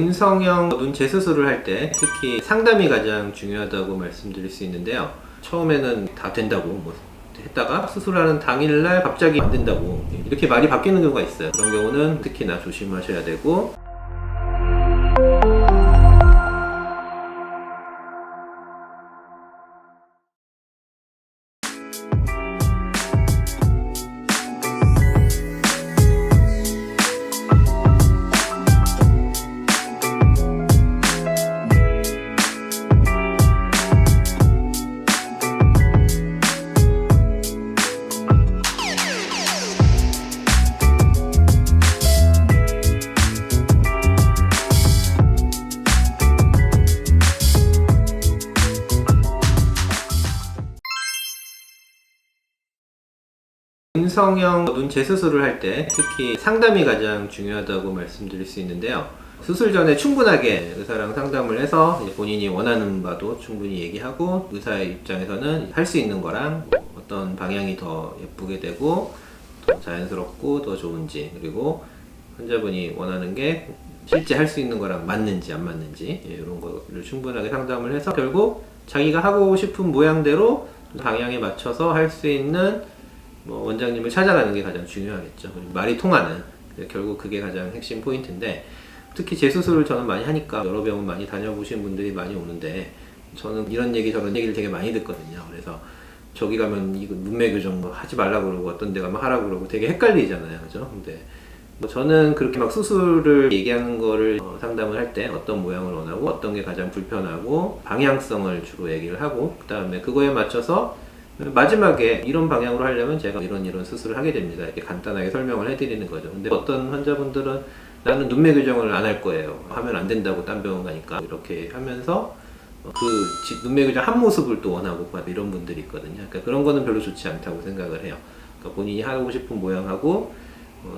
음성형 눈 재수술을 할 때 특히 상담이 가장 중요하다고 말씀드릴 수 있는데요. 처음에는 다 된다고 했다가 수술하는 당일날 갑자기 안 된다고 이렇게 말이 바뀌는 경우가 있어요. 그런 경우는 특히나 조심하셔야 되고, 음성형 눈 재수술을 할 때 특히 상담이 가장 중요하다고 말씀드릴 수 있는데요. 수술 전에 충분하게 의사랑 상담을 해서 본인이 원하는 바도 충분히 얘기하고, 의사의 입장에서는 할 수 있는 거랑 어떤 방향이 더 예쁘게 되고 더 자연스럽고 더 좋은지, 그리고 환자분이 원하는 게 실제 할 수 있는 거랑 맞는지 안 맞는지, 이런 거를 충분하게 상담을 해서 결국 자기가 하고 싶은 모양대로 방향에 맞춰서 할 수 있는 원장님을 찾아가는 게 가장 중요하겠죠. 말이 통하는, 결국 그게 가장 핵심 포인트인데, 특히 재수술을 저는 많이 하니까 여러 병원 많이 다녀보신 분들이 많이 오는데, 저는 이런 얘기 저런 얘기를 되게 많이 듣거든요. 그래서 저기 가면 이거 눈매 교정 하지 말라고 그러고 어떤 데 가면 하라고 그러고 되게 헷갈리잖아요. 그죠? 근데 저는 그렇게 막 수술을 얘기하는 거를 상담을 할 때 어떤 모양을 원하고 어떤 게 가장 불편하고 방향성을 주로 얘기를 하고, 그 다음에 그거에 맞춰서 마지막에 이런 방향으로 하려면 제가 이런 수술을 하게 됩니다. 이렇게 간단하게 설명을 해드리는 거죠. 근데 어떤 환자분들은 나는 눈매 교정을 안 할 거예요. 하면 안 된다고 딴 병원 가니까. 이렇게 하면서 눈매 교정 한 모습을 또 원하고 이런 분들이 있거든요. 그러니까 그런 거는 별로 좋지 않다고 생각을 해요. 그러니까 본인이 하고 싶은 모양하고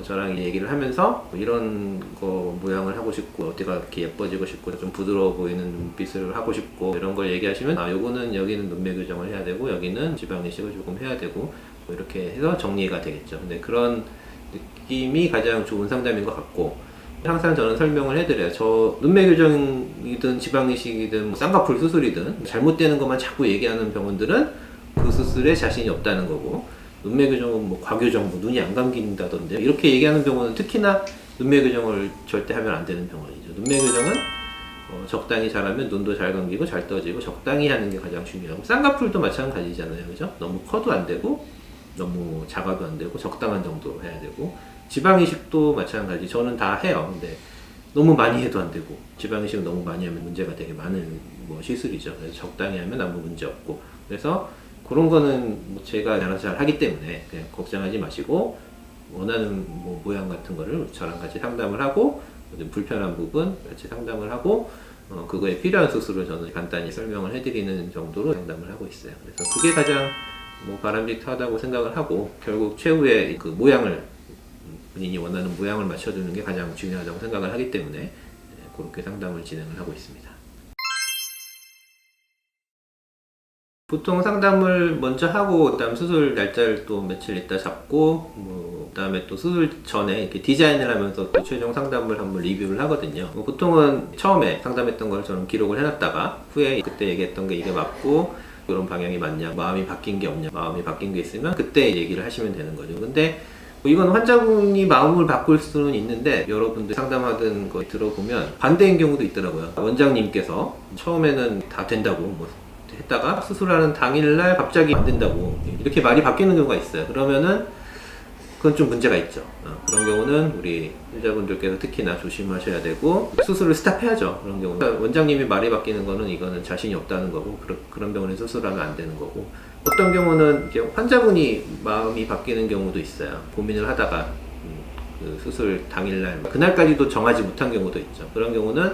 저랑 얘기를 하면서 이런 거 모양을 하고 싶고 어디가 이렇게 예뻐지고 싶고 좀 부드러워 보이는 눈빛을 하고 싶고 이런 걸 얘기하시면, 요거는 여기는 눈매 교정을 해야 되고 여기는 지방 이식을 조금 해야 되고 이렇게 해서 정리가 되겠죠. 근데 그런 느낌이 가장 좋은 상담인 것 같고, 항상 저는 설명을 해드려요. 저 눈매 교정이든 지방 이식이든 쌍꺼풀 수술이든 잘못되는 것만 자꾸 얘기하는 병원들은 그 수술에 자신이 없다는 거고, 눈매 교정은 과교정, 눈이 안 감긴다던데 이렇게 얘기하는 병원은 특히나 눈매 교정을 절대 하면 안 되는 병원이죠. 눈매 교정은 적당히 잘하면 눈도 잘 감기고 잘 떠지고 적당히 하는 게 가장 중요하고, 쌍꺼풀도 마찬가지잖아요. 그죠? 너무 커도 안 되고 너무 작아도 안 되고 적당한 정도로 해야 되고, 지방 이식도 마찬가지. 저는 다 해요. 근데 너무 많이 해도 안 되고, 지방 이식은 너무 많이 하면 문제가 되게 많은 시술이죠. 그래서 적당히 하면 아무 문제 없고, 그래서 그런 거는 제가 알아서 잘 하기 때문에 그냥 걱정하지 마시고, 원하는 모양 같은 거를 저랑 같이 상담을 하고, 불편한 부분 같이 상담을 하고, 그거에 필요한 수술을 저는 간단히 설명을 해드리는 정도로 상담을 하고 있어요. 그래서 그게 가장 바람직하다고 생각을 하고, 결국 최후의 그 모양을, 본인이 원하는 모양을 맞춰주는 게 가장 중요하다고 생각을 하기 때문에 그렇게 상담을 진행을 하고 있습니다. 보통 상담을 먼저 하고, 그다음 수술 날짜를 또 며칠 있다 잡고, 그다음에 또 수술 전에 이렇게 디자인을 하면서 또 최종 상담을 한번 리뷰를 하거든요. 보통은 처음에 상담했던 걸 저는 기록을 해놨다가 후에 그때 얘기했던 게 이게 맞고 이런 방향이 맞냐, 마음이 바뀐 게 없냐, 마음이 바뀐 게 있으면 그때 얘기를 하시면 되는 거죠. 근데 이건 환자분이 마음을 바꿀 수는 있는데, 여러분들 상담하던 거 들어보면 반대인 경우도 있더라고요. 원장님께서 처음에는 다 된다고 했다가 수술하는 당일날 갑자기 안 된다고 이렇게 말이 바뀌는 경우가 있어요. 그러면은 그건 좀 문제가 있죠. 그런 경우는 우리 환자분들께서 특히나 조심하셔야 되고, 수술을 스탑해야죠. 그런 경우는 원장님이 말이 바뀌는 거는 이거는 자신이 없다는 거고, 그런 병원에 수술하면 안 되는 거고, 어떤 경우는 이제 환자분이 마음이 바뀌는 경우도 있어요. 고민을 하다가 그 수술 당일날 그날까지도 정하지 못한 경우도 있죠. 그런 경우는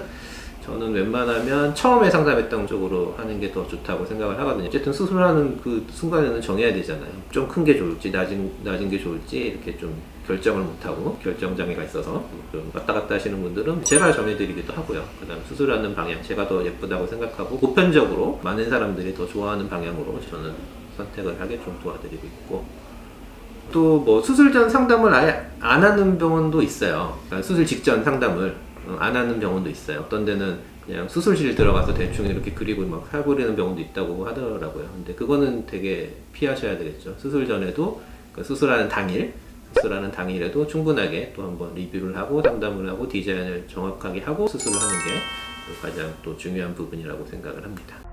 저는 웬만하면 처음에 상담했던 쪽으로 하는 게 더 좋다고 생각을 하거든요. 어쨌든 수술하는 그 순간에는 정해야 되잖아요. 좀 큰 게 좋을지 낮은 게 좋을지 이렇게 좀 결정을 못하고 결정장애가 있어서 좀 왔다 갔다 하시는 분들은 제가 정해드리기도 하고요. 그 다음 수술하는 방향 제가 더 예쁘다고 생각하고 보편적으로 많은 사람들이 더 좋아하는 방향으로 저는 선택을 하게 좀 도와드리고 있고, 또 수술 전 상담을 아예 안 하는 병원도 있어요. 그러니까 수술 직전 상담을 안 하는 병원도 있어요. 어떤 데는 그냥 수술실 들어가서 대충 이렇게 그리고 막 살부리는 병원도 있다고 하더라고요. 근데 그거는 되게 피하셔야 되겠죠. 수술 전에도 수술하는 당일에도 충분하게 또 한번 리뷰를 하고 상담을 하고 디자인을 정확하게 하고 수술을 하는 게 가장 또 중요한 부분이라고 생각을 합니다.